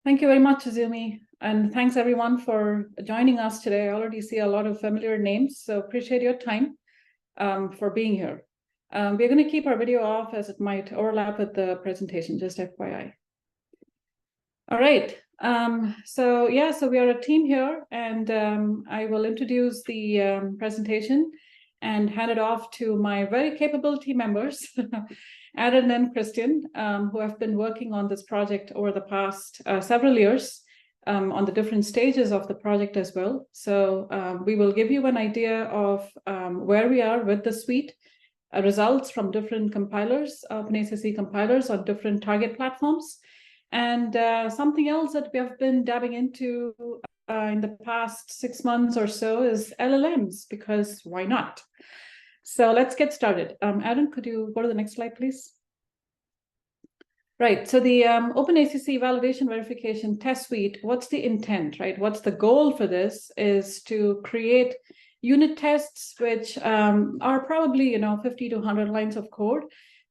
Thank you very much, Azumi. And thanks everyone for joining us today. I already see a lot of familiar names, so appreciate your time for being here. We're going to keep our video off as it might overlap with the presentation, just FYI. All right. So we are a team here, and I will introduce the presentation and hand it off to my very capable team members, Aaron and Christian, who have been working on this project over the past several years on the different stages of the project as well. So we will give you an idea of where we are with the suite, results from different compilers, OpenACC compilers on different target platforms. And something else that we have been dabbing into in the past 6 months or so is LLMs, because why not? So let's get started. Aaron, could you go to the next slide, please? Right, so the OpenACC validation verification test suite, what's the intent, right? What's the goal for this is to create unit tests, which are probably, 50 to 100 lines of code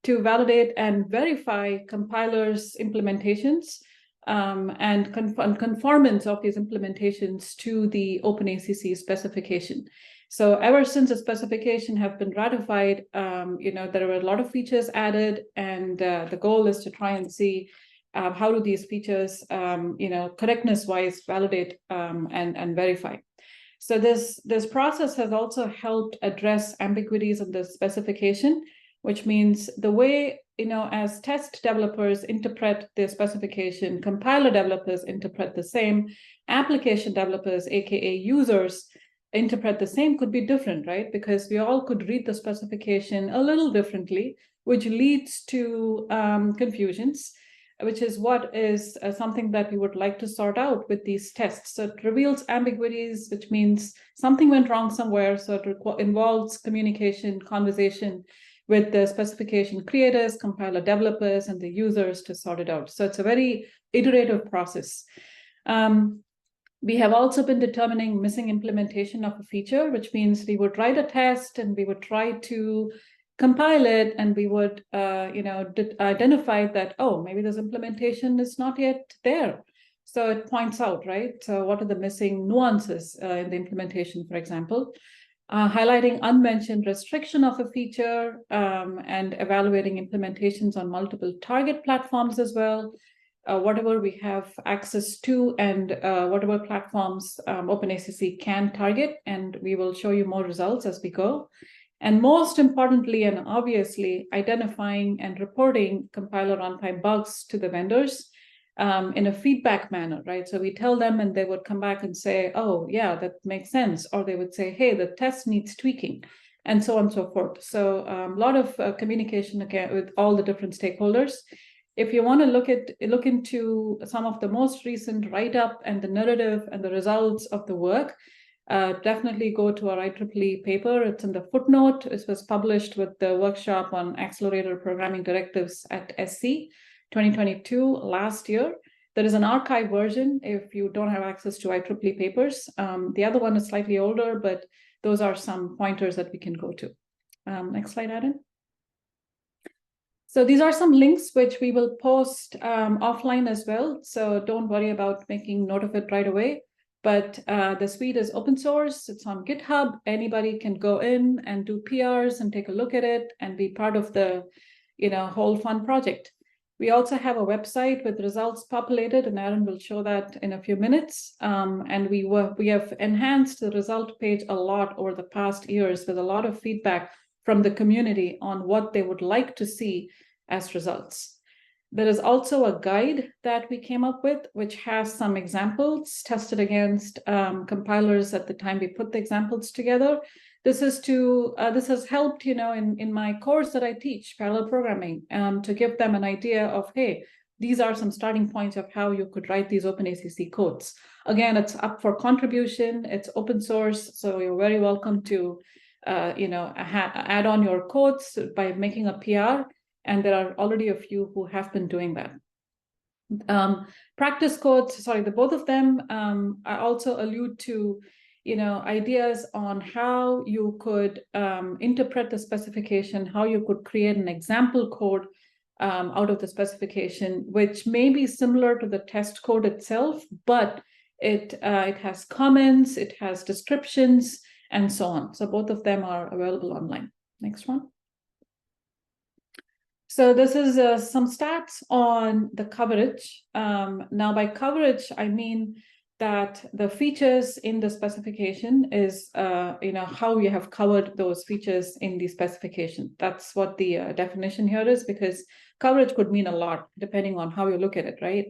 to validate and verify compilers' implementations and conformance of these implementations to the OpenACC specification. So ever since the specification have been ratified, there were a lot of features added, and the goal is to try and see how do these features, correctness-wise validate and verify. So this process has also helped address ambiguities in the specification, which means the way, as test developers interpret the specification, compiler developers interpret the same, application developers, aka users, interpret the same could be different, right? Because we all could read the specification a little differently, which leads to confusions, which is what is something that we would like to sort out with these tests. So it reveals ambiguities, which means something went wrong somewhere. So it involves communication, conversation with the specification creators, compiler developers, and the users to sort it out. So it's a very iterative process. We have also been determining missing implementation of a feature, which means we would write a test and we would try to compile it, and we would identify that, oh, maybe this implementation is not yet there. So it points out, right? So what are the missing nuances in the implementation, for example? Highlighting unmentioned restriction of a feature and evaluating implementations on multiple target platforms as well. Whatever we have access to and whatever platforms OpenACC can target, and we will show you more results as we go. And most importantly, and obviously, identifying and reporting compiler runtime bugs to the vendors in a feedback manner, right? So we tell them and they would come back and say, oh, yeah, that makes sense. Or they would say, hey, the test needs tweaking, and so on and so forth. So a lot of communication again with all the different stakeholders. If you want to look into some of the most recent write-up and the narrative and the results of the work, definitely go to our IEEE paper. It's in the footnote. It was published with the workshop on accelerator programming directives at SC 2022 last year. There is an archive version if you don't have access to IEEE papers. The other one is slightly older, but those are some pointers that we can go to. Next slide, Adam. So these are some links which we will post offline as well. So don't worry about making note of it right away. But the suite is open source. It's on GitHub. Anybody can go in and do PRs and take a look at it and be part of the whole fun project. We also have a website with results populated, and Aaron will show that in a few minutes. And we have enhanced the result page a lot over the past years with a lot of feedback from the community on what they would like to see as results. There is also a guide that we came up with, which has some examples tested against compilers at the time we put the examples together. This has helped, in my course that I teach, parallel programming, to give them an idea of, hey, these are some starting points of how you could write these OpenACC codes. Again, it's up for contribution. It's open source, so you're very welcome to add on your codes by making a PR, and there are already a few who have been doing that. Practice codes, both of them I also allude to ideas on how you could interpret the specification, how you could create an example code out of the specification, which may be similar to the test code itself, but it has comments, it has descriptions, and so on. So both of them are available online. Next one. So this is some stats on the coverage. Now by coverage, I mean that the features in the specification is, how you have covered those features in the specification. That's what the definition here is, because coverage could mean a lot depending on how you look at it, right?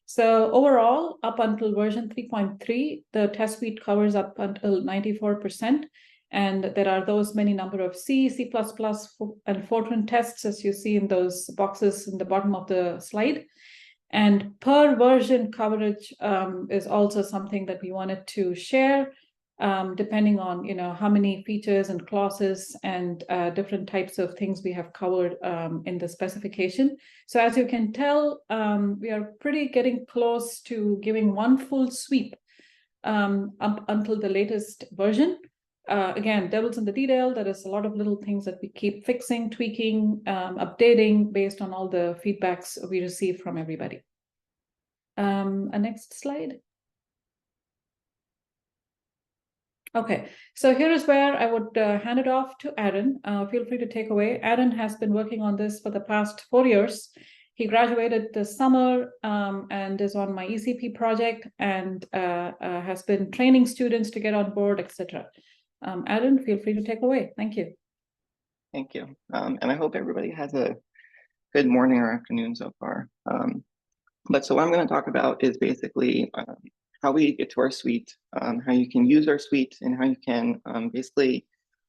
So overall, up until version 3.3, the test suite covers up until 94%. And there are those many number of C, C++, and Fortran tests, as you see in those boxes in the bottom of the slide. And per version coverage is also something that we wanted to share, depending on how many features and clauses and different types of things we have covered in the specification. So as you can tell, we are pretty getting close to giving one full sweep up until the latest version. Again, devil's in the detail. There is a lot of little things that we keep fixing, tweaking, updating based on all the feedbacks we receive from everybody. A next slide. Okay, so here is where I would hand it off to Aaron. Feel free to take away. Aaron has been working on this for the past 4 years. He graduated this summer and is on my ECP project and has been training students to get on board, etc. Aaron, feel free to take away. Thank you. Thank you. And I hope everybody has a good morning or afternoon so far. But so what I'm going to talk about is basically how we get to our suite, how you can use our suite, and how you can basically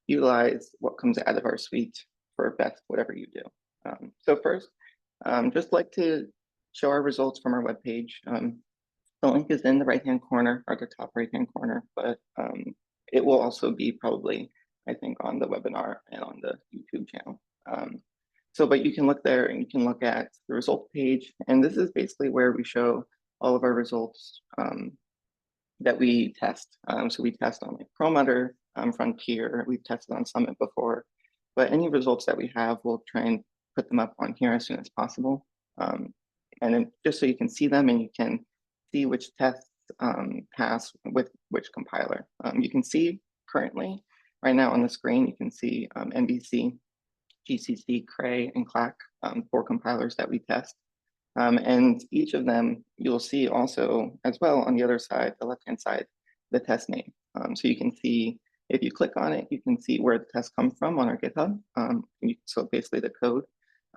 utilize what comes out of our suite for best whatever you do. So first, just like to show our results from our webpage. The link is in the right-hand corner, or the top right-hand corner, but it will also be probably, I think, on the webinar and on the YouTube channel. But you can look there and you can look at the results page. And this is basically where we show all of our results that we test. So we test on like Perlmutter, Frontier, we've tested on Summit before, but any results that we have, we'll try and put them up on here as soon as possible. And then just so you can see them and you can see which tests pass with which compiler. You can see currently, right now on the screen, you can see MVC, GCC, Cray, and CLAC, 4 compilers that we test. And each of them, you'll see also as well on the other side, the left-hand side, the test name. So you can see, if you click on it, you can see where the tests come from on our GitHub. So basically the code,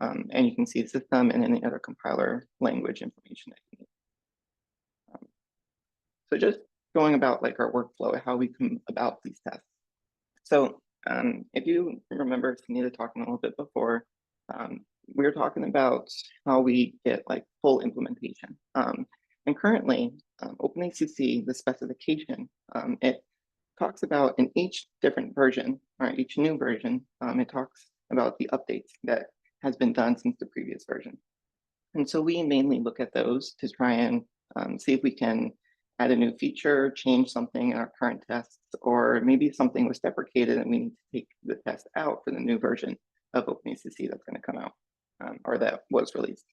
and you can see the system and any other compiler language information that you need. So just going about like our workflow, how we come about these tests. So if you remember Sunita talking a little bit before, we were talking about how we get like full implementation. And currently, OpenACC, the specification, it talks about in each different version, or each new version, it talks about the updates that has been done since the previous version. And so we mainly look at those to try and see if we can add a new feature, change something in our current tests, or maybe something was deprecated and we need to take the test out for the new version of OpenACC that's going to come out, or that was released.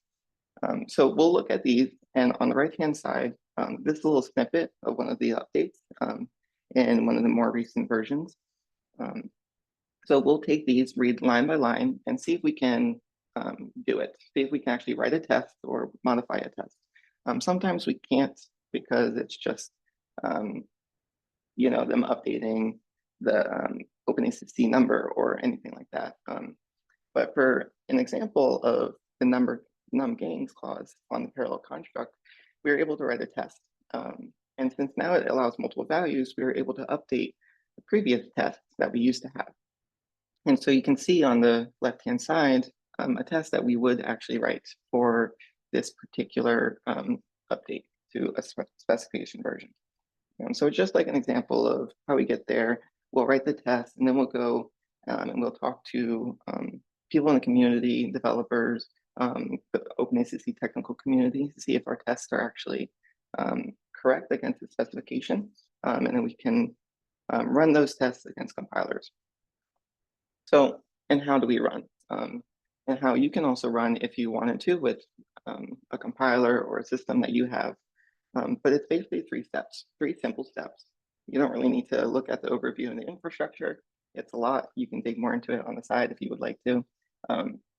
So we'll look at these, and on the right-hand side, this little snippet of one of the updates in one of the more recent versions. So we'll take these, read line by line, and see if we can do it. See if we can actually write a test or modify a test. Sometimes we can't, because it's just, them updating the OpenACC number or anything like that. But for an example of the num gains clause on the parallel construct, we were able to write a test. And since now it allows multiple values, we were able to update the previous tests that we used to have. And so you can see on the left-hand side, a test that we would actually write for this particular update to a specification version. And so just like an example of how we get there, we'll write the test and then we'll go and we'll talk to people in the community, developers, the OpenACC technical community to see if our tests are actually correct against the specification. And then we can run those tests against compilers. So, and how do we run? and how you can also run if you wanted to with a compiler or a system that you have. But it's basically 3 steps, 3 simple steps. You don't really need to look at the overview and the infrastructure. It's a lot. You can dig more into it on the side if you would like to.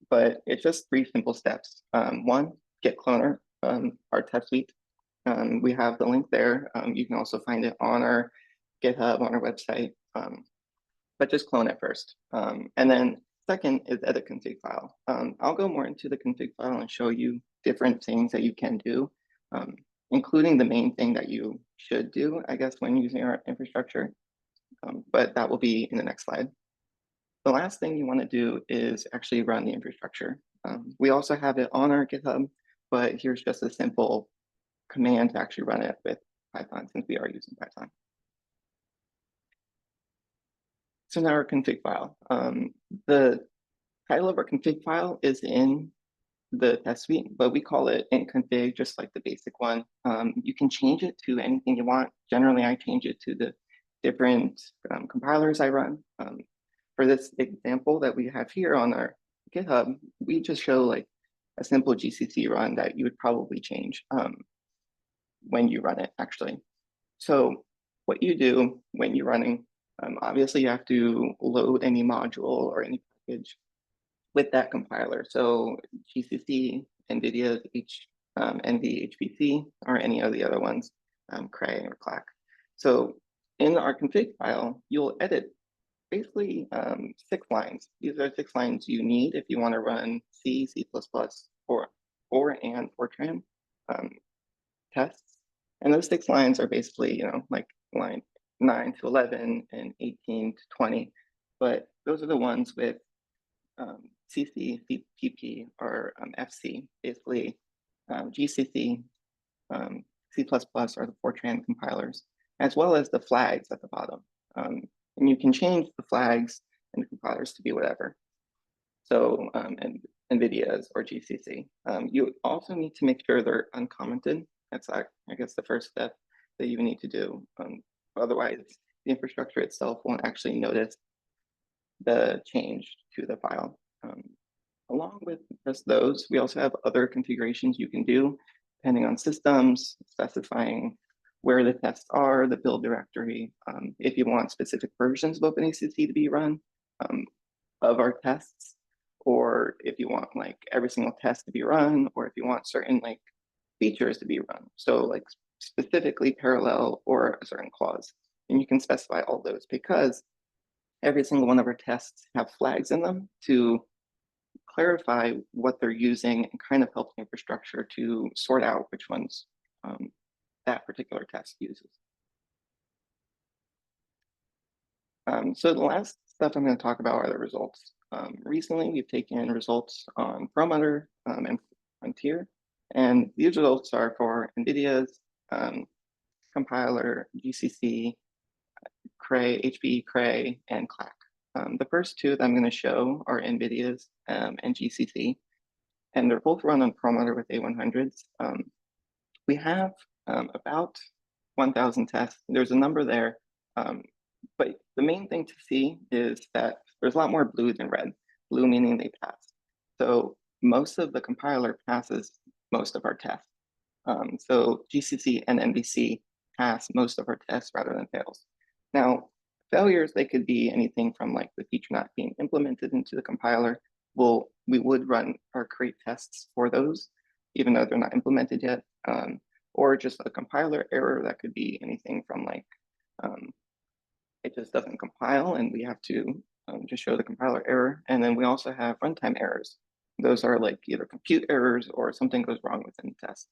But it's just 3 simple steps. One, get cloner, our test suite. We have the link there. You can also find it on our GitHub, on our website, but just clone it first. And then second is edit config file. I'll go more into the config file and show you different things that you can do, including the main thing that you should do, I guess, when using our infrastructure. But that will be in the next slide. The last thing you want to do is actually run the infrastructure. We also have it on our GitHub, but here's just a simple command to actually run it with Python, since we are using Python. So now our config file. The title of our config file is in the test suite, but we call it int config, just like the basic one. You can change it to anything you want. Generally, I change it to the different compilers I run. For this example that we have here on our GitHub, we just show like a simple GCC run that you would probably change when you run it, actually. So what you do when you're running, obviously you have to load any module or any package with that compiler. So GCC, NVIDIA's NVHPC, or any of the other ones, Cray or Clack. So in our config file, you'll edit basically 6 lines. These are 6 lines you need if you want to run C, C++, and Fortran tests. And those 6 lines are basically, like line 9 to 11 and 18 to 20. But those are the ones with CC, CPP, or FC, basically GCC, C++ are the Fortran compilers, as well as the flags at the bottom. And you can change the flags and the compilers to be whatever. So, and NVIDIA's or GCC. You also need to make sure they're uncommented. That's, I guess, the first step that you need to do. Otherwise, the infrastructure itself won't actually notice the change to the file. Along with just those, we also have other configurations you can do, depending on systems, specifying where the tests are, the build directory, if you want specific versions of OpenACC to be run of our tests, or if you want like every single test to be run, or if you want certain like features to be run. So like specifically parallel or a certain clause. And you can specify all those because every single one of our tests have flags in them to clarify what they're using and kind of help the infrastructure to sort out which ones that particular test uses. So the last stuff I'm going to talk about are the results. Recently, we've taken results on Perlmutter and Frontier, and these results are for NVIDIA's compiler, GCC, Cray, HPE Cray, and Clack. The first 2 that I'm going to show are NVIDIA's and GCC, and they're both run on Perlmutter with A100s. We have about 1,000 tests. There's a number there, but the main thing to see is that there's a lot more blue than red. Blue meaning they pass. So most of the compiler passes most of our tests. So GCC and NVC pass most of our tests rather than fails. Now, failures, they could be anything from like the feature not being implemented into the compiler. We would run or create tests for those, even though they're not implemented yet, or just a compiler error. That could be anything from like, it just doesn't compile and we have to just show the compiler error. And then we also have runtime errors. Those are like either compute errors or something goes wrong within the test.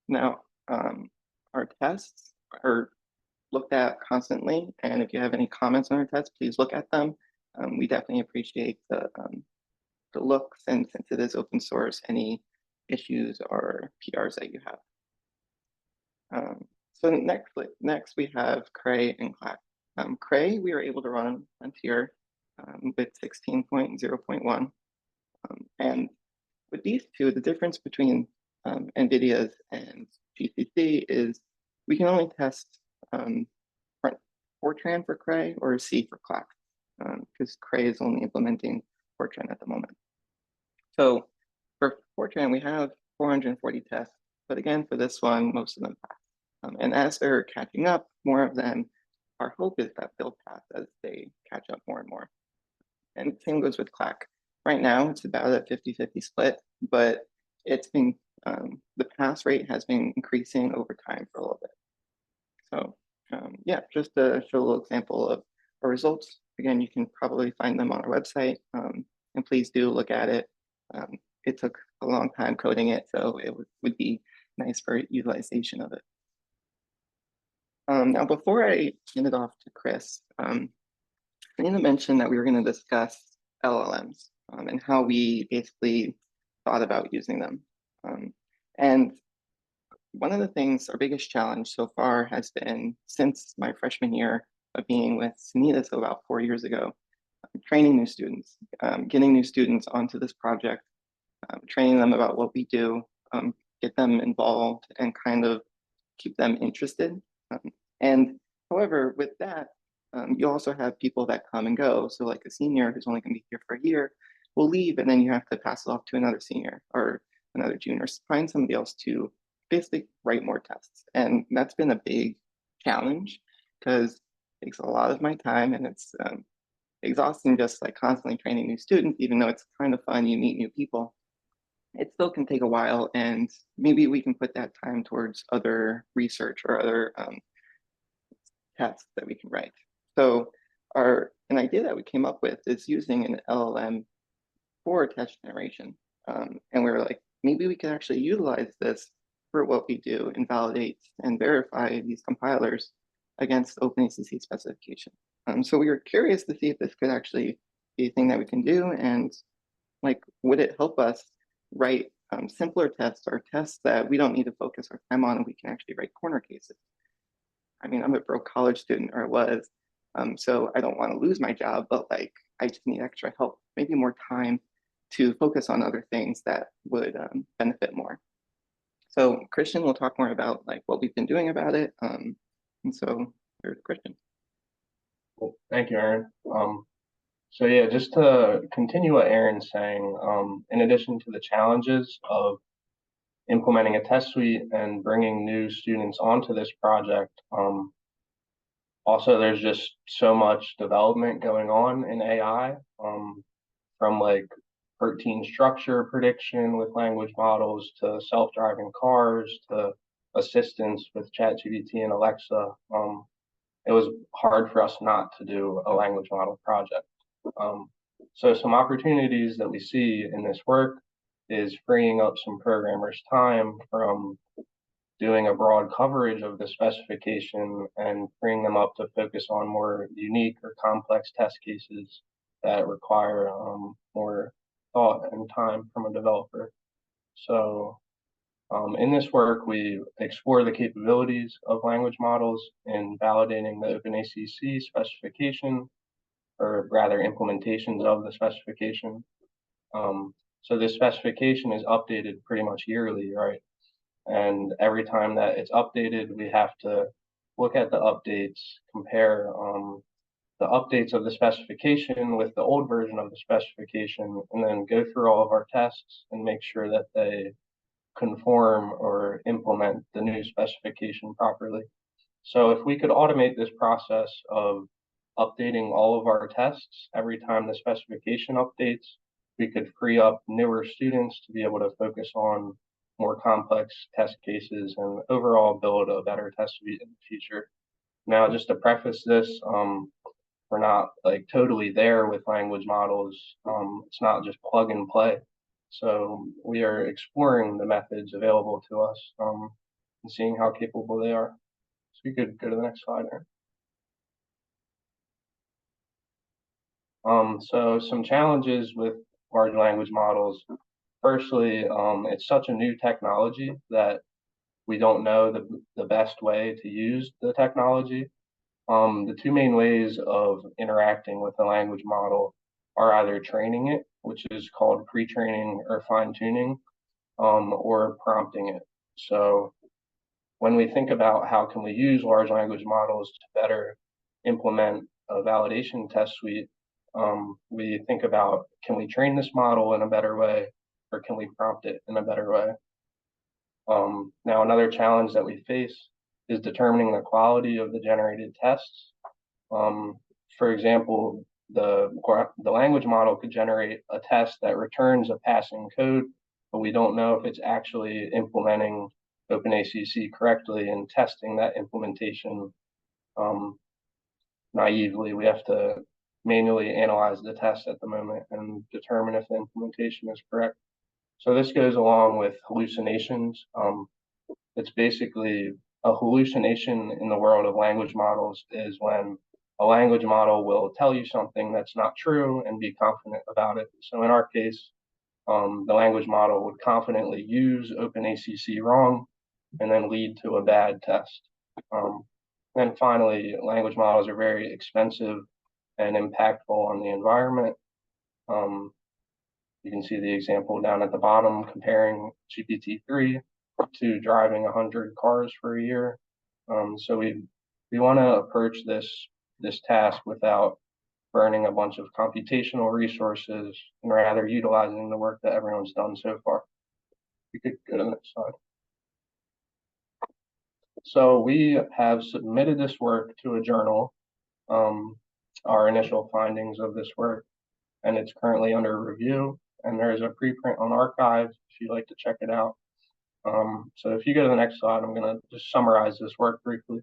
Now, our tests are looked at constantly, and if you have any comments on our tests, please look at them. We definitely appreciate the looks, and since it is open source, any issues or PRs that you have. So next we have Cray and Clack. Cray, we were able to run on Frontier with 16.0.1. And with these 2, the difference between NVIDIA's and GCC is we can only test Fortran for Cray or C for Clack, because Cray is only implementing Fortran at the moment. So for Fortran, we have 440 tests, but again, for this one, most of them pass. And as they're catching up, more of them, our hope is that they'll pass as they catch up more and more. And same goes with CLAC. Right now, it's about a 50-50 split, but it's been, the pass rate has been increasing over time for a little bit. So yeah, just to show a little example of our results. Again, you can probably find them on our website, and please do look at it. It took a long time coding it, so it would be nice for utilization of it. Now, before I hand it off to Chris, I need to mention that we were going to discuss LLMs and how we basically thought about using them. And one of the things, our biggest challenge so far has been, since my freshman year of being with Sunita, so about 4 years ago, training new students, getting new students onto this project, training them about what we do, get them involved and kind of keep them interested. And however, with that, you also have people that come and go. So like a senior who's only going to be here for a year will leave, and then you have to pass it off to another senior or another junior, find somebody else to basically write more tests. And that's been a big challenge because it takes a lot of my time, and it's exhausting just like constantly training new students, even though it's kind of fun, you meet new people. It still can take a while, and maybe we can put that time towards other research or other tests that we can write. So an idea that we came up with is using an LLM for test generation. And we were like, maybe we could actually utilize this for what we do and validate and verify these compilers against OpenACC specification. So we were curious to see if this could actually be a thing that we can do, and like, would it help us write simpler tests or tests that we don't need to focus our time on, and we can actually write corner cases. I mean, I'm a broke college student, or was, so I don't want to lose my job, but like, I just need extra help, maybe more time to focus on other things that would benefit more. So Christian will talk more about like what we've been doing about it. And so here's Christian. Well, thank you, Aaron. So yeah, just to continue what Aaron's saying, in addition to the challenges of implementing a test suite and bringing new students onto this project, also there's just so much development going on in AI, from like protein structure prediction with language models to self-driving cars to assistance with ChatGPT and Alexa. It was hard for us not to do a language model project. So some opportunities that we see in this work is freeing up some programmers' time from doing a broad coverage of the specification and freeing them up to focus on more unique or complex test cases that require more thought and time from a developer. So in this work, we explore the capabilities of language models in validating the OpenACC specification, or rather implementations of the specification. So this specification is updated pretty much yearly, right? And every time that it's updated, we have to look at the updates, compare the updates of the specification with the old version of the specification, and then go through all of our tests and make sure that they conform or implement the new specification properly. So if we could automate this process of updating all of our tests every time the specification updates, we could free up newer students to be able to focus on more complex test cases and overall build a better test suite in the future. Now, just to preface this, we're not like totally there with language models. It's not just plug and play. So we are exploring the methods available to us and seeing how capable they are. So you could go to the next slide, Aaron. So some challenges with large language models. Firstly, it's such a new technology that we don't know the best way to use the technology. The two main ways of interacting with a language model are either training it, which is called pre-training or fine-tuning, or prompting it. So when we think about how can we use large language models to better implement a validation test suite, we think about, can we train this model in a better way? or can we prompt it in a better way? Now, another challenge that we face is determining the quality of the generated tests. For example, the language model could generate a test that returns a passing code, but we don't know if it's actually implementing OpenACC correctly and testing that implementation naively. We have to manually analyze the test at the moment and determine if the implementation is correct. So this goes along with hallucinations. It's basically a hallucination in the world of language models is when a language model will tell you something that's not true and be confident about it. So in our case, the language model would confidently use OpenACC wrong and then lead to a bad test. And finally, language models are very expensive and impactful on the environment. You can see the example down at the bottom comparing GPT-3 to driving 100 cars for a year. So we want to approach this task without burning a bunch of computational resources and rather utilizing the work that everyone's done so far. We could go to the next slide. So we have submitted this work to a journal, our initial findings of this work, and it's currently under review. And there's a preprint on arXiv if you'd like to check it out. So if you go to the next slide, I'm going to just summarize this work briefly.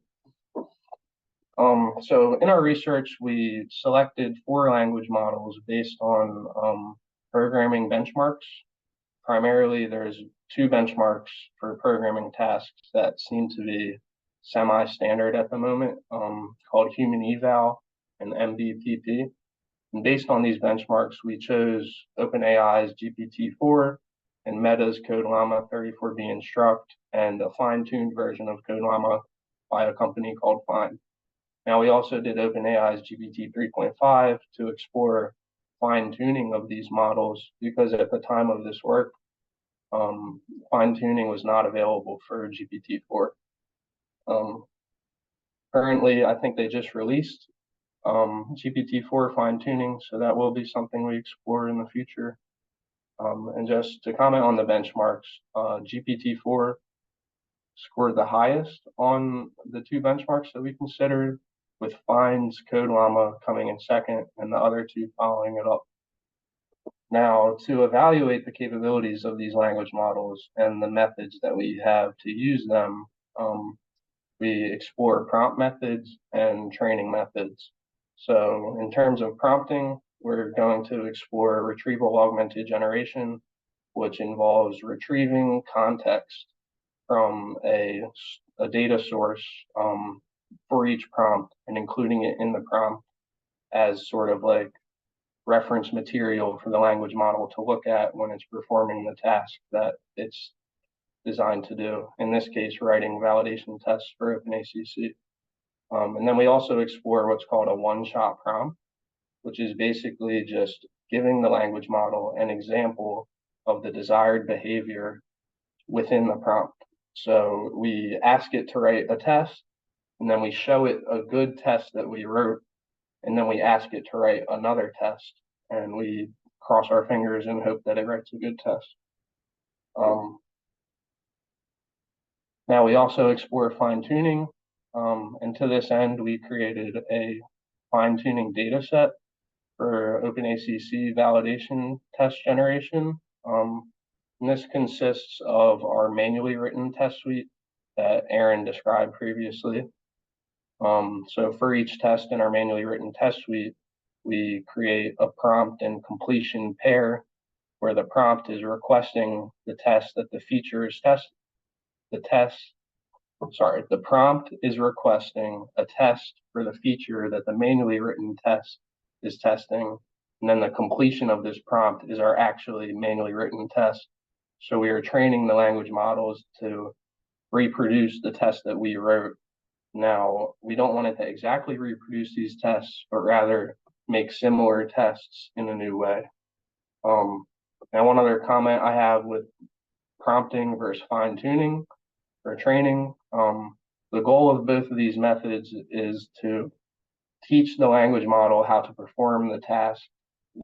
So in our research, we selected 4 language models based on programming benchmarks. Primarily, there's 2 benchmarks for programming tasks that seem to be semi-standard at the moment, called Human Eval and MBPP. And based on these benchmarks, we chose OpenAI's GPT-4 and Meta's CodeLlama 34B Instruct and a fine-tuned version of CodeLlama by a company called Fine. Now, we also did OpenAI's GPT 3.5 to explore fine-tuning of these models because at the time of this work, fine-tuning was not available for GPT-4. Currently, I think they just released GPT-4 fine-tuning, so that will be something we explore in the future. And just to comment on the benchmarks, GPT-4 scored the highest on the 2 benchmarks that we considered, with Fine's CodeLlama coming in second and the other 2 following it up. Now, to evaluate the capabilities of these language models and the methods that we have to use them, we explore prompt methods and training methods. So in terms of prompting, we're going to explore retrieval augmented generation, which involves retrieving context from a data source for each prompt and including it in the prompt as sort of like reference material for the language model to look at when it's performing the task that it's designed to do. In this case, writing validation tests for OpenACC. And then we also explore what's called a one-shot prompt, which is basically just giving the language model an example of the desired behavior within the prompt. So we ask it to write a test, and then we show it a good test that we wrote, and then we ask it to write another test, and we cross our fingers and hope that it writes a good test. Now we also explore fine-tuning, and to this end, we created a fine-tuning data set for OpenACC validation test generation. And this consists of our manually written test suite that Aaron described previously. So for each test in our manually written test suite, we create a prompt and completion pair where the prompt is requesting the test that the feature is tested. The prompt is requesting a test for the feature that the manually written test is testing. And then the completion of this prompt is our actually manually written test. So we are training the language models to reproduce the test that we wrote. Now, we don't want it to exactly reproduce these tests, but rather make similar tests in a new way. Now, one other comment I have with prompting versus fine-tuning for training, the goal of both of these methods is to teach the language model how to perform the task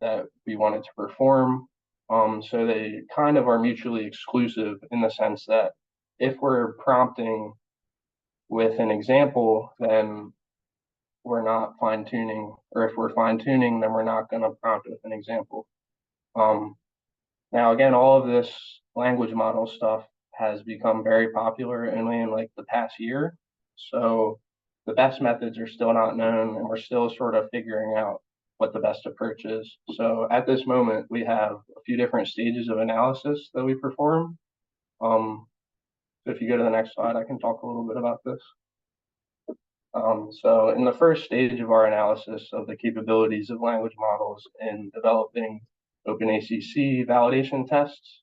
that we want it to perform, So they kind of are mutually exclusive in the sense that if we're prompting with an example, then we're not fine tuning, or if we're fine tuning, then we're not going to prompt with an example. Now, again, all of this language model stuff has become very popular only in like the past year. So the best methods are still not known, and we're still sort of figuring out what the best approach is. So at this moment, we have a few different stages of analysis that we perform. So if you go to the next slide, I can talk a little bit about this. So in the first stage of our analysis of the capabilities of language models in developing OpenACC validation tests,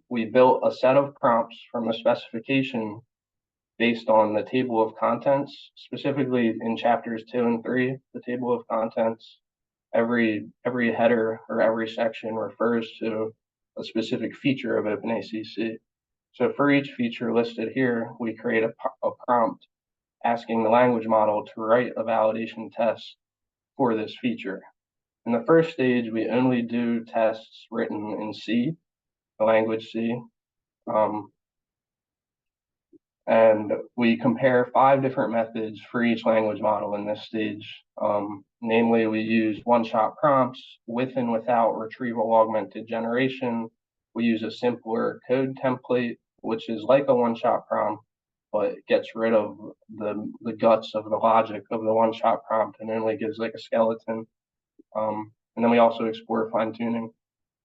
we built a set of prompts from the specification based on the table of contents, specifically in chapters 2 and 3, the table of contents. Every header or every section refers to a specific feature of OpenACC. So for each feature listed here, we create a prompt asking the language model to write a validation test for this feature. In the first stage, we only do tests written in C, the language C. And we compare 5 different methods for each language model in this stage. Namely, we use one-shot prompts with and without retrieval augmented generation. We use a simpler code template, which is like a one-shot prompt, but gets rid of the guts of the logic of the one-shot prompt and only gives like a skeleton. And then we also explore fine-tuning.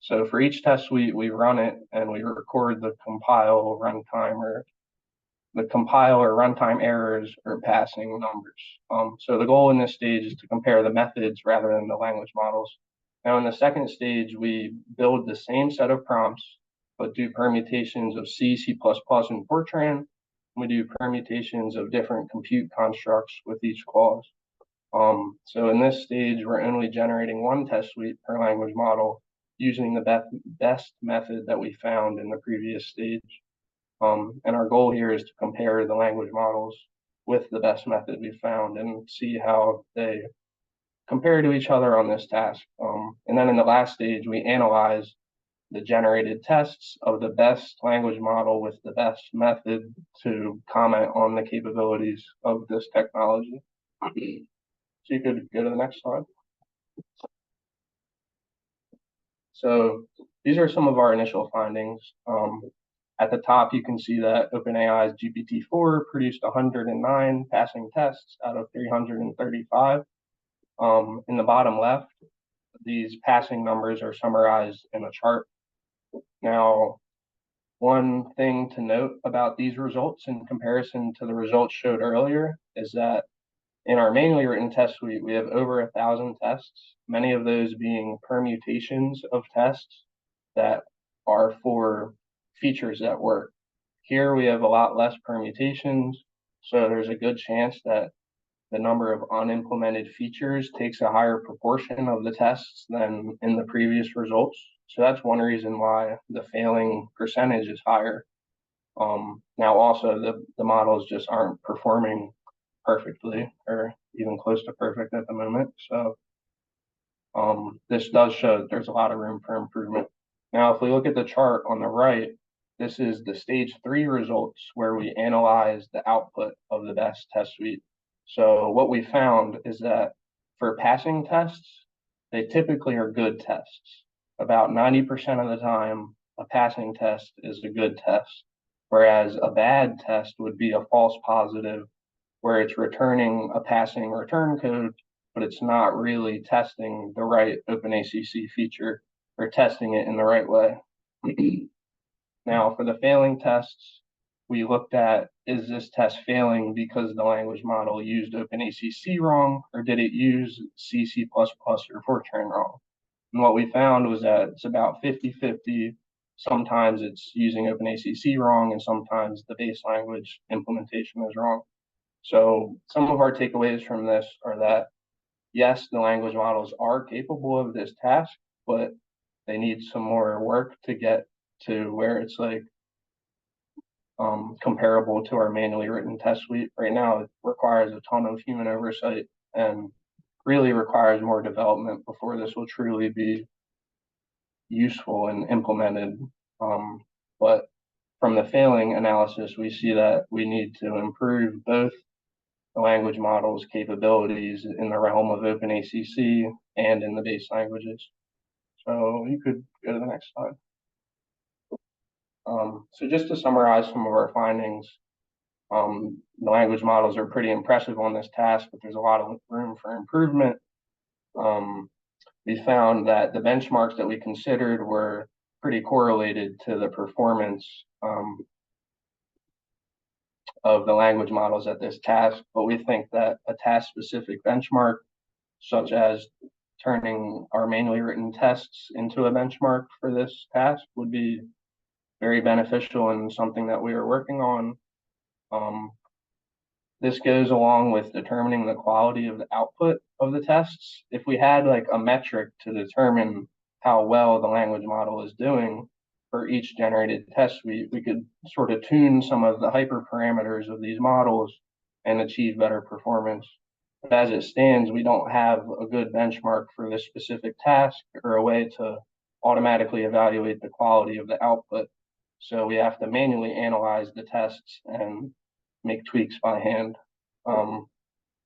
So for each test suite, we run it and we record the compile runtime errors or passing numbers. So the goal in this stage is to compare the methods rather than the language models. Now in the second stage, we build the same set of prompts, but do permutations of C, C++, and Fortran. We do permutations of different compute constructs with each clause. So in this stage, we're only generating one test suite per language model using the best method that we found in the previous stage. And our goal here is to compare the language models with the best method we found and see how they compare to each other on this task. And then in the last stage, we analyze the generated tests of the best language model with the best method to comment on the capabilities of this technology. So you could go to the next slide. So these are some of our initial findings. At the top, you can see that OpenAI's GPT-4 produced 109 passing tests out of 335. In the bottom left, these passing numbers are summarized in a chart. Now, one thing to note about these results in comparison to the results showed earlier is that in our manually written test suite, we have over 1,000 tests, many of those being permutations of tests that are for features that work. Here we have a lot less permutations, so there's a good chance that the number of unimplemented features takes a higher proportion of the tests than in the previous results. So that's one reason why the failing percentage is higher. Now also the models just aren't performing perfectly or even close to perfect at the moment. So this does show that there's a lot of room for improvement. Now, if we look at the chart on the right, this is the stage 3 results where we analyze the output of the best test suite. So what we found is that for passing tests, they typically are good tests. About 90% of the time, a passing test is a good test, whereas a bad test would be a false positive where it's returning a passing return code, but it's not really testing the right OpenACC feature or testing it in the right way. Now, for the failing tests, we looked at, is this test failing because the language model used OpenACC wrong, or did it use C, C++, or Fortran wrong? And what we found was that it's about 50-50. Sometimes it's using OpenACC wrong, and sometimes the base language implementation is wrong. So some of our takeaways from this are that, yes, the language models are capable of this task, but they need some more work to get to where it's like comparable to our manually written test suite. Right now, it requires a ton of human oversight and really requires more development before this will truly be useful and implemented. But from the failing analysis, we see that we need to improve both the language models capabilities in the realm of OpenACC and in the base languages. So you could go to the next slide. So just to summarize some of our findings, the language models are pretty impressive on this task, but there's a lot of room for improvement. We found that the benchmarks that we considered were pretty correlated to the performance of the language models at this task, but we think that a task-specific benchmark, such as turning our manually written tests into a benchmark for this task, would be very beneficial and something that we are working on. This goes along with determining the quality of the output of the tests. If we had like a metric to determine how well the language model is doing for each generated test suite, we could sort of tune some of the hyperparameters of these models and achieve better performance. But as it stands, we don't have a good benchmark for this specific task or a way to automatically evaluate the quality of the output. So we have to manually analyze the tests and make tweaks by hand. Now,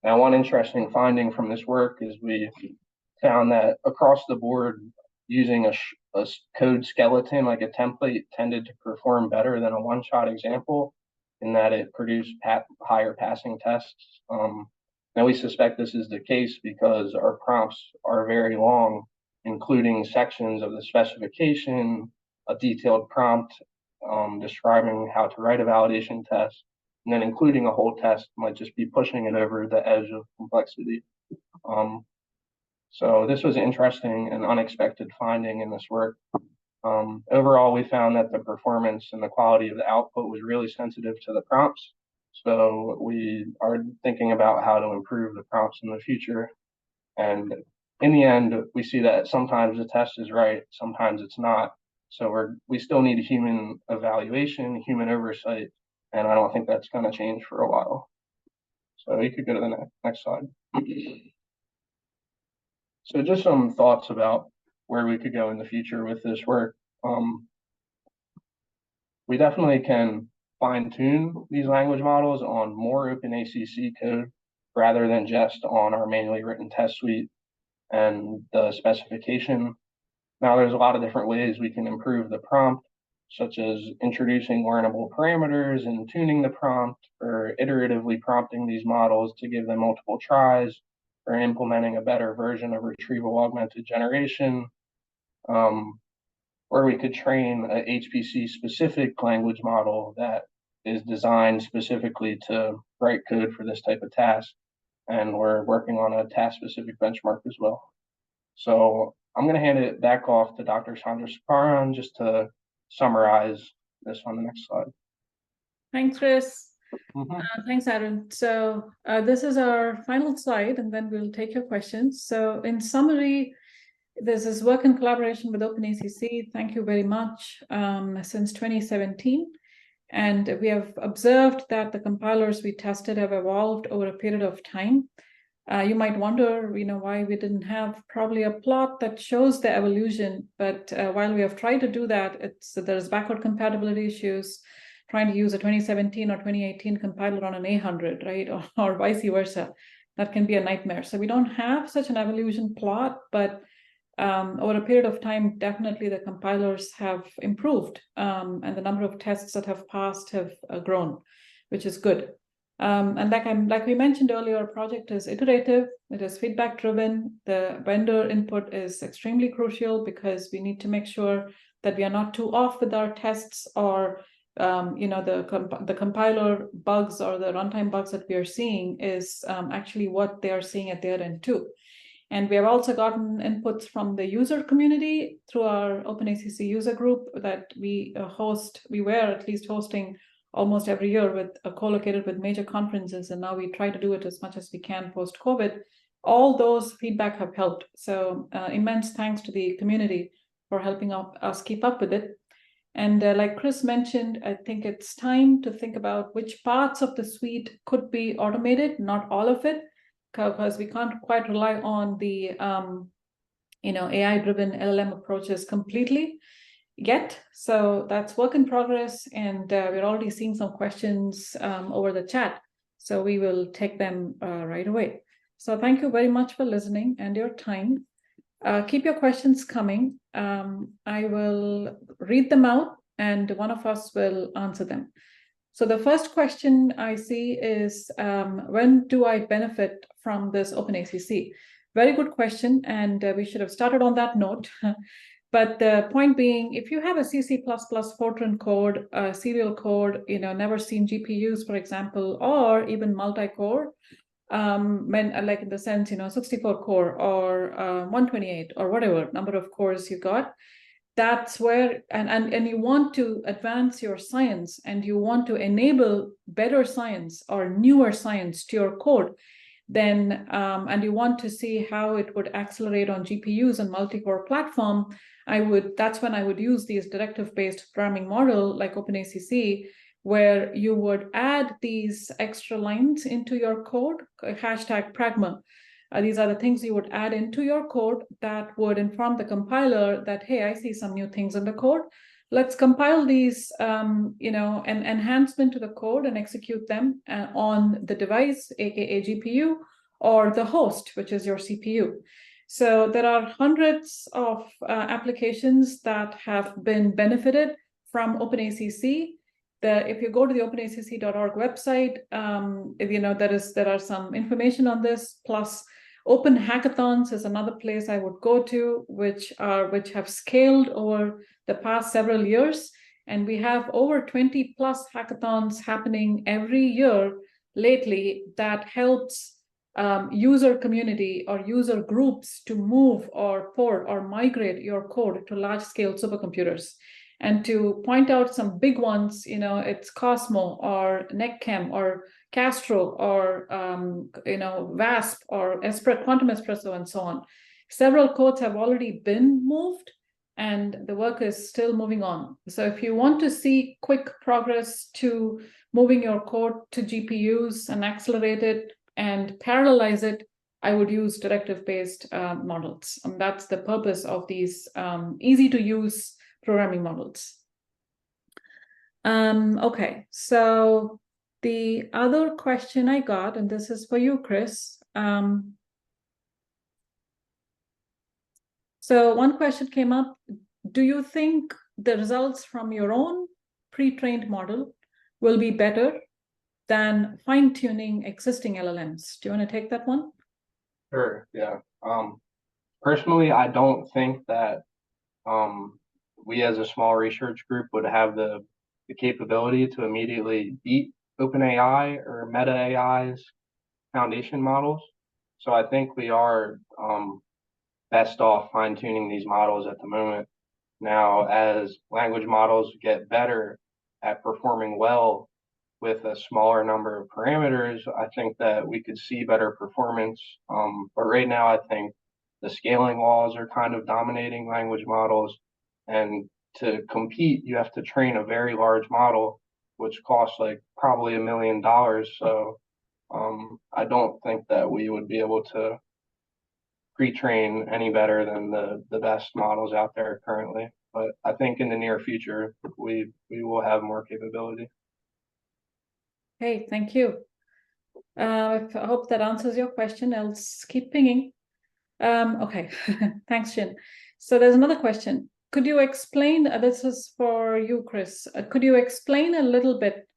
one interesting finding from this work is we found that across the board, using a code skeleton like a template tended to perform better than a one-shot example in that it produced higher passing tests. Now, we suspect this is the case because our prompts are very long, including sections of the specification, a detailed prompt describing how to write a validation test, and then including a whole test might just be pushing it over the edge of complexity. So this was an interesting and unexpected finding in this work. Overall, we found that the performance and the quality of the output was really sensitive to the prompts. So we are thinking about how to improve the prompts in the future. And in the end, we see that sometimes the test is right, sometimes it's not. So we still need human evaluation, human oversight, and I don't think that's going to change for a while. So you could go to the next slide. So just some thoughts about where we could go in the future with this work. We definitely can fine-tune these language models on more OpenACC code rather than just on our manually written test suite and the specification. Now, there's a lot of different ways we can improve the prompt, such as introducing learnable parameters and tuning the prompt, or iteratively prompting these models to give them multiple tries, or implementing a better version of retrieval augmented generation, or we could train a HPC-specific language model that is designed specifically to write code for this type of task. And we're working on a task-specific benchmark as well. So I'm going to hand it back off to Dr. Chandrasekaran just to summarize this on the next slide. Thanks, Chris. Thanks, Aaron. So this is our final slide, and then we'll take your questions. So in summary, this is work in collaboration with OpenACC. Thank you very much. Since 2017. And we have observed that the compilers we tested have evolved over a period of time. You might wonder, why we didn't have probably a plot that shows the evolution. But while we have tried to do that, there's backward compatibility issues. Trying to use a 2017 or 2018 compiler on an 800, right, or vice versa, that can be a nightmare. So we don't have such an evolution plot, but over a period of time, definitely the compilers have improved, and the number of tests that have passed have grown, which is good. And like we mentioned earlier, our project is iterative, it is feedback driven. The vendor input is extremely crucial because we need to make sure that we are not too off with our tests, or the compiler bugs or the runtime bugs that we are seeing is actually what they are seeing at their end too. And we have also gotten inputs from the user community through our OpenACC user group that we host. We were at least hosting almost every year co-located with major conferences, and now we try to do it as much as we can post-COVID. All those feedback have helped. So immense thanks to the community for helping us keep up with it. And like Chris mentioned, I think it's time to think about which parts of the suite could be automated, not all of it, because we can't quite rely on the AI-driven LLM approaches completely yet. So that's work in progress, and we're already seeing some questions over the chat. So we will take them right away. So thank you very much for listening and your time. Keep your questions coming. I will read them out, and one of us will answer them. So the first question I see is, when do I benefit from this OpenACC? Very good question, and we should have started on that note. But the point being, if you have a CC++ Fortran code, serial code, never seen GPUs, for example, or even multi-core, like in the sense, 64 core or 128 or whatever number of cores you got, that's where, and you want to advance your science and you want to enable better science or newer science to your code, then and you want to see how it would accelerate on GPUs and multi-core platform, that's when I would use these directive-based programming model like OpenACC, where you would add these extra lines into your code, hashtag pragma. These are the things you would add into your code that would inform the compiler that, hey, I see some new things in the code. Let's compile these, an enhancement to the code and execute them on the device, aka GPU, or the host, which is your CPU. So there are hundreds of applications that have been benefited from OpenACC. If you go to the openacc.org website, there are some information on this. Plus, Open Hackathons is another place I would go to, which have scaled over the past several years, and we have over 20 plus hackathons happening every year lately that helps user community or user groups to move or port or migrate your code to large-scale supercomputers. And to point out some big ones, it's Cosmo or NetChem or Castro or VASP or Quantum Espresso and so on. Several codes have already been moved, and the work is still moving on. So if you want to see quick progress to moving your code to GPUs and accelerate it and parallelize it, I would use directive-based models. And that's the purpose of these easy-to-use programming models. Okay, so the other question I got, and this is for you, Chris. So one question came up: do you think the results from your own pre-trained model will be better than fine-tuning existing LLMs? Do you want to take that one? Sure, yeah. Personally, I don't think that we as a small research group would have the capability to immediately beat OpenAI or Meta AI's foundation models. So I think we are best off fine-tuning these models at the moment. Now, as language models get better at performing well with a smaller number of parameters, I think that we could see better performance. But right now, I think the scaling laws are kind of dominating language models. And to compete, you have to train a very large model, which costs like probably $1 million. So I don't think that we would be able to pre-train any better than the best models out there currently. But I think in the near future, we will have more capability. Hey, thank you. I hope that answers your question. Else keep pinging. Okay, thanks, Shin. So there's another question. Could you explain, this is for you, Chris, could you explain a little bit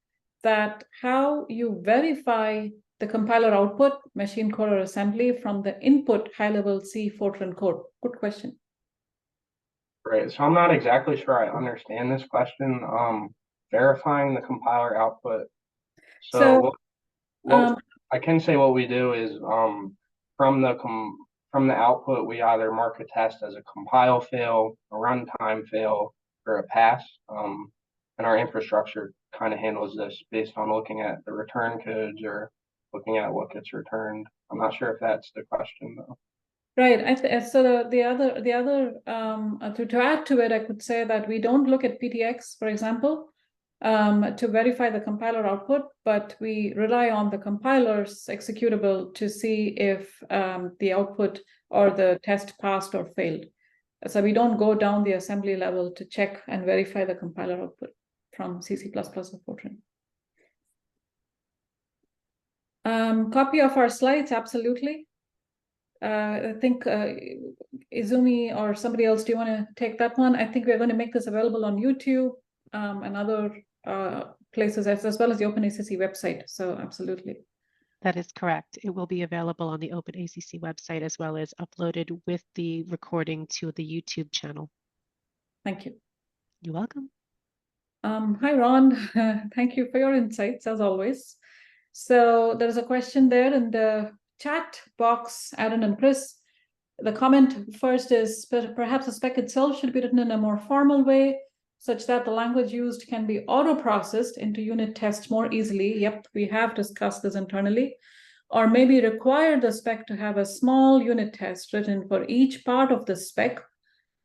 that how you verify the compiler output, machine code or assembly from the input high-level C Fortran code? Good question. Right, so I'm not exactly sure I understand this question. Verifying the compiler output. So I can say what we do is from the output, we either mark a test as a compile fail, a runtime fail, or a pass. And our infrastructure kind of handles this based on looking at the return codes or looking at what gets returned. I'm not sure if that's the question though. Right. So the other to add to it, I could say that we don't look at PTX, for example, to verify the compiler output, but we rely on the compiler's executable to see if the output or the test passed or failed. So we don't go down the assembly level to check and verify the compiler output from CC++ or Fortran. Copy of our slides, absolutely. I think Izumi or somebody else, do you want to take that one? I think we're going to make this available on YouTube and other places as well as the OpenACC website. So absolutely. That is correct. It will be available on the OpenACC website as well as uploaded with the recording to the YouTube channel. Thank you. You're welcome. Hi, Ron. Thank you for your insights, as always. So there's a question there in the chat box, Aaron and Chris. The comment first is, perhaps the spec itself should be written in a more formal way, such that the language used can be auto-processed into unit tests more easily. Yep, we have discussed this internally. Or maybe require the spec to have a small unit test written for each part of the spec.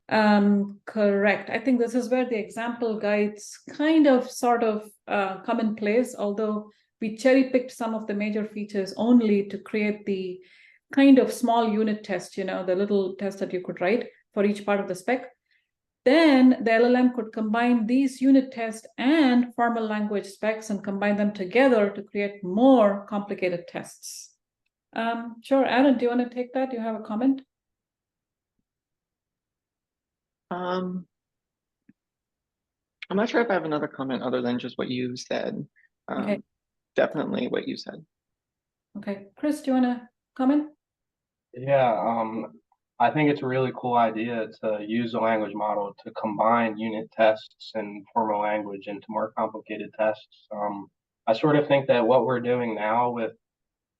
Correct. I think this is where the example guides kind of sort of come in place, although we cherry-picked some of the major features only to create the kind of small unit test, the little test that you could write for each part of the spec. Then the LLM could combine these unit tests and formal language specs and combine them together to create more complicated tests. Sure, Aaron, do you want to take that? Do you have a comment? I'm not sure if I have another comment other than just what you said. Okay. Definitely what you said. Okay, Chris, do you want to comment? Yeah, I think it's a really cool idea to use a language model to combine unit tests and formal language into more complicated tests. I sort of think that what we're doing now with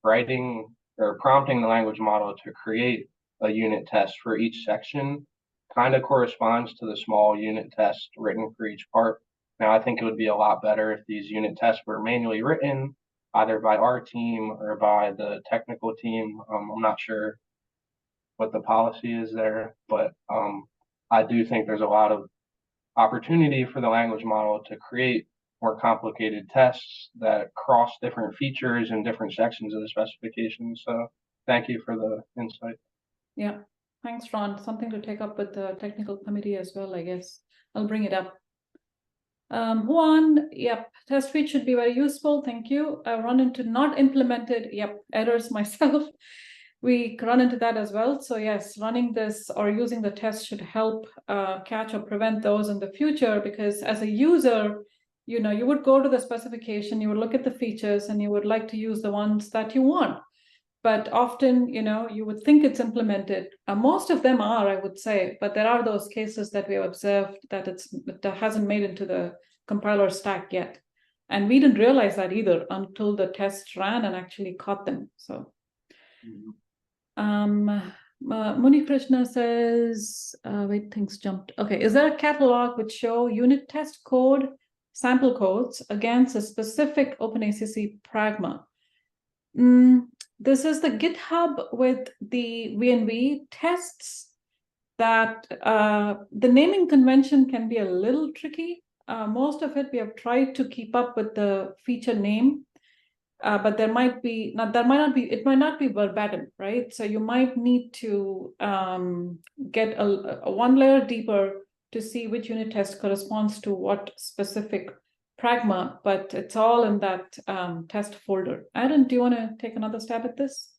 writing or prompting the language model to create a unit test for each section kind of corresponds to the small unit test written for each part. Now, I think it would be a lot better if these unit tests were manually written, either by our team or by the technical team. I'm not sure what the policy is there, but I do think there's a lot of opportunity for the language model to create more complicated tests that cross different features and different sections of the specification. So thank you for the insight. Yeah, thanks, Ron. Something to take up with the technical committee as well, I guess. I'll bring it up. Juan, yep, Testsuite should be very useful. Thank you. I run into not implemented, errors myself. We run into that as well. So yes, running this or using the test should help catch or prevent those in the future, because as a user, you would go to the specification, you would look at the features, and you would like to use the ones that you want. But often, you would think it's implemented. Most of them are, I would say, but there are those cases that we have observed that that hasn't made into the compiler stack yet. And we didn't realize that either until the test ran and actually caught them. So, Muni Krishna says, wait, things jumped. Okay, is there a catalog which show unit test code, sample codes against a specific OpenACC pragma? This is the GitHub with the VNV tests that the naming convention can be a little tricky. Most of it we have tried to keep up with the feature name, but it might not be verbatim, right? So you might need to get a one layer deeper to see which unit test corresponds to what specific pragma, but it's all in that test folder. Aaron, do you want to take another stab at this?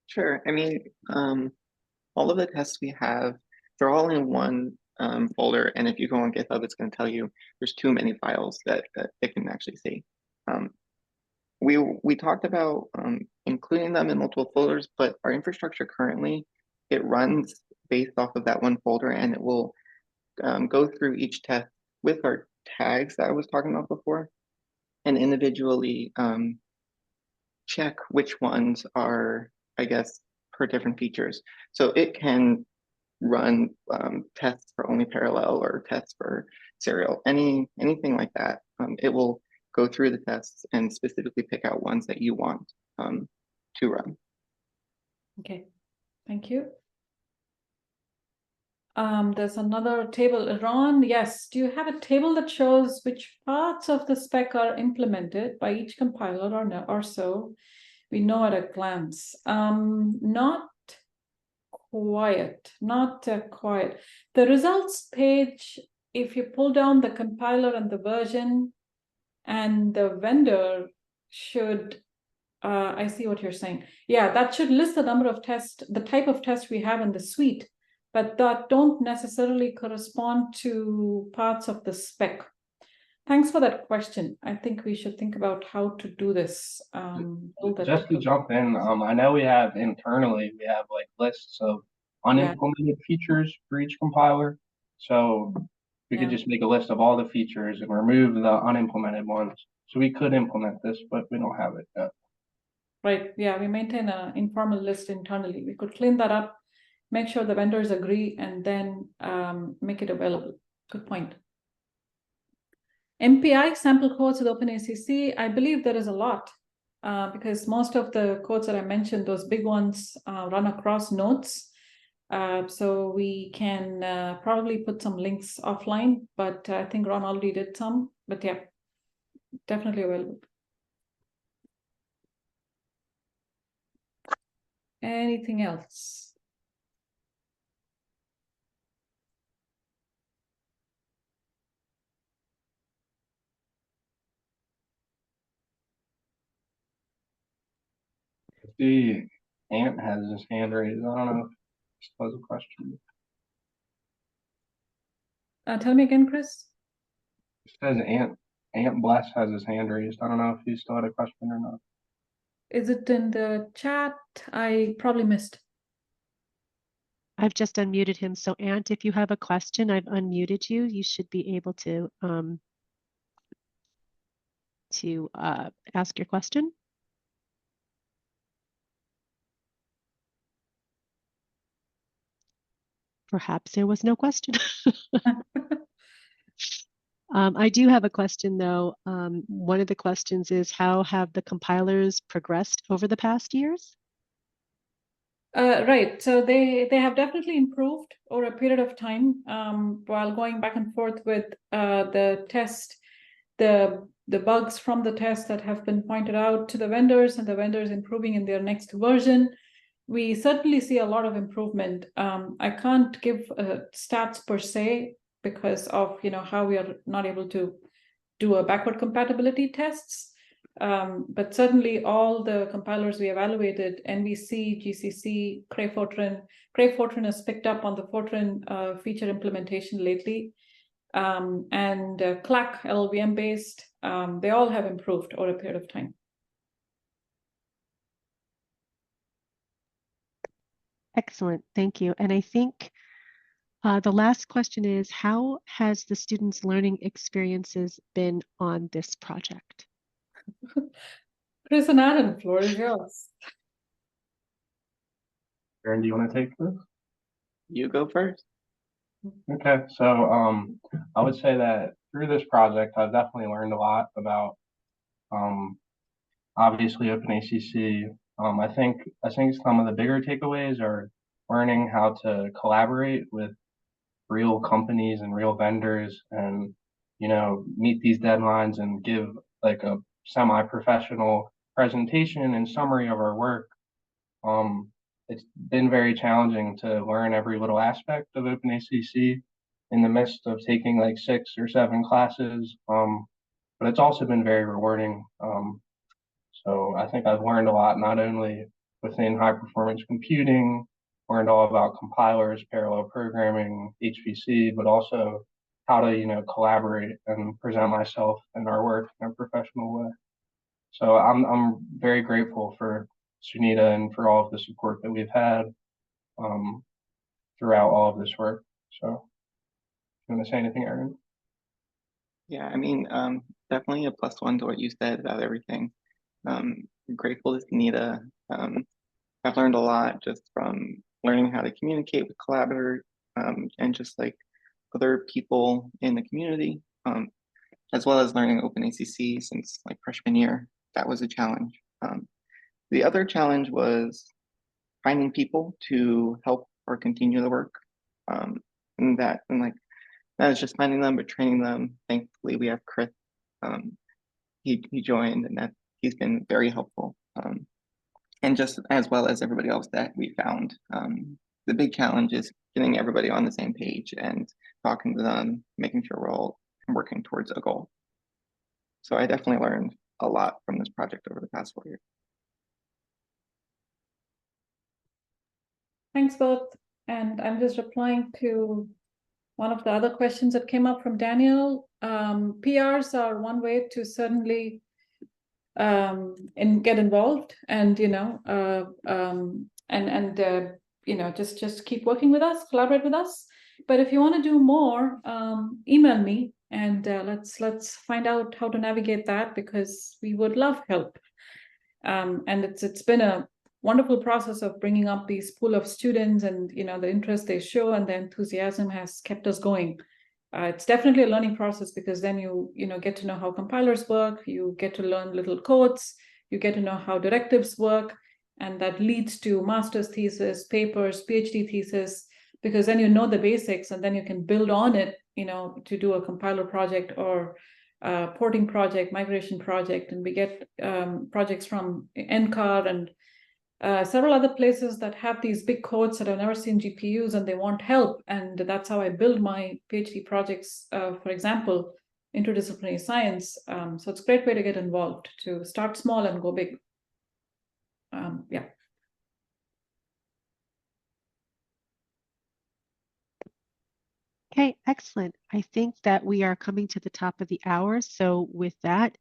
Sure. I mean, all of the tests we have, they're all in one folder. And if you go on GitHub, it's going to tell you there's too many files that it can actually see. We talked about including them in multiple folders, but our infrastructure currently, it runs based off of that one folder, and it will go through each test with our tags that I was talking about before, and individually check which ones are, I guess, per different features. So it can run tests for only parallel or tests for serial, anything like that. It will go through the tests and specifically pick out ones that you want to run. Okay, thank you. There's another table. Ron, yes. Do you have a table that shows which parts of the spec are implemented by each compiler or so? We know at a glance. Not quiet, not quiet. The results page, if you pull down the compiler and the version, and the vendor should, I see what you're saying. Yeah, that should list the number of tests, the type of test we have in the suite, but that don't necessarily correspond to parts of the spec. Thanks for that question. I think we should think about how to do this. Just to jump in, I know we have internally, we have like lists of unimplemented features for each compiler. So we could just make a list of all the features and remove the unimplemented ones. So we could implement this, but we don't have it yet. Right. Yeah, we maintain an informal list internally. We could clean that up, make sure the vendors agree, and then make it available. Good point. MPI sample codes with OpenACC, I believe there is a lot because most of the codes that I mentioned, those big ones, run across nodes. So we can probably put some links offline, but I think Ron already did some, but yeah, definitely available. Anything else? The Ant has his hand raised. I don't know if this was a question. Tell me again, Chris. It says Ant Bless has his hand raised. I don't know if he still had a question or not. Is it in the chat? I probably missed. I've just unmuted him. So Ant, if you have a question, I've unmuted you. You should be able to ask your question. Perhaps there was no question. I do have a question though. One of the questions is, how have the compilers progressed over the past years? Right. So they have definitely improved over a period of time while going back and forth with the test, the bugs from the test that have been pointed out to the vendors and the vendors improving in their next version. We certainly see a lot of improvement. I can't give stats per se because of how we are not able to do a backward compatibility tests. But certainly all the compilers we evaluated, NVC, GCC, Cray Fortran has picked up on the Fortran feature implementation lately. And CLAC, LLVM based, they all have improved over a period of time. Excellent, thank you. And I think the last question is, how has the students' learning experiences been on this project? Chris and Aaron, floor is yours. Aaron, do you want to take this? You go first. Okay, so I would say that through this project, I've definitely learned a lot about obviously OpenACC. I think some of the bigger takeaways are learning how to collaborate with real companies and real vendors, and meet these deadlines and give like a semi-professional presentation and summary of our work. It's been very challenging to learn every little aspect of OpenACC in the midst of taking like 6 or 7 classes. But it's also been very rewarding. So I think I've learned a lot, not only within high performance computing, learned all about compilers, parallel programming, HPC, but also how to, collaborate and present myself and our work in a professional way. So I'm very grateful for Sunita and for all of the support that we've had throughout all of this work. So, you want to say anything, Aaron? Yeah, I mean, definitely a +1 to what you said about everything. Grateful to Sunita. I've learned a lot just from learning how to communicate with collaborators and just like other people in the community, as well as learning OpenACC since like freshman year. That was a challenge. The other challenge was finding people to help or continue the work. And that is just finding them, but training them. Thankfully, we have Chris. He joined, and he's been very helpful. And just as well as everybody else that we found the big challenge is getting everybody on the same page and talking to them, making sure we're all working towards a goal. So I definitely learned a lot from this project over the past 4 years. Thanks both. And I'm just replying to one of the other questions that came up from Daniel. PRs are one way to certainly get involved, and just keep working with us, collaborate with us. But if you want to do more, email me, and let's find out how to navigate that, because we would love help. And it's been a wonderful process of bringing up these pool of students, and the interest they show and the enthusiasm has kept us going. It's definitely a learning process, because then you get to know how compilers work, you get to learn little codes, you get to know how directives work, and that leads to master's thesis, papers, PhD thesis, because then you know the basics, and then you can build on it, to do a compiler project or porting project, migration project. And we get projects from NCAR and several other places that have these big codes that I've never seen GPUs, and they want help. And that's how I build my PhD projects, for example, interdisciplinary science. So it's a great way to get involved, to start small and go big. Yeah. Okay, excellent. I think that we are coming to the top of the hour. So with that,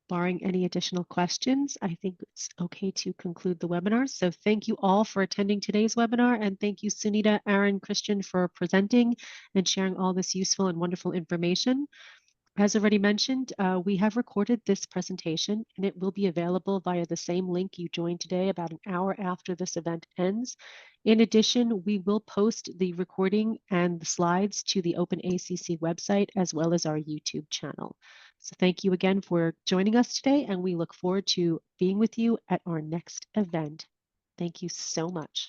barring any additional questions, I think it's okay to conclude the webinar. So thank you all for attending today's webinar, and thank you, Sunita, Aaron, Christian, for presenting and sharing all this useful and wonderful information. As already mentioned, we have recorded this presentation, and it will be available via the same link you joined today about an hour after this event ends. In addition, we will post the recording and the slides to the OpenACC website, as well as our YouTube channel. So thank you again for joining us today, and we look forward to being with you at our next event. Thank you so much.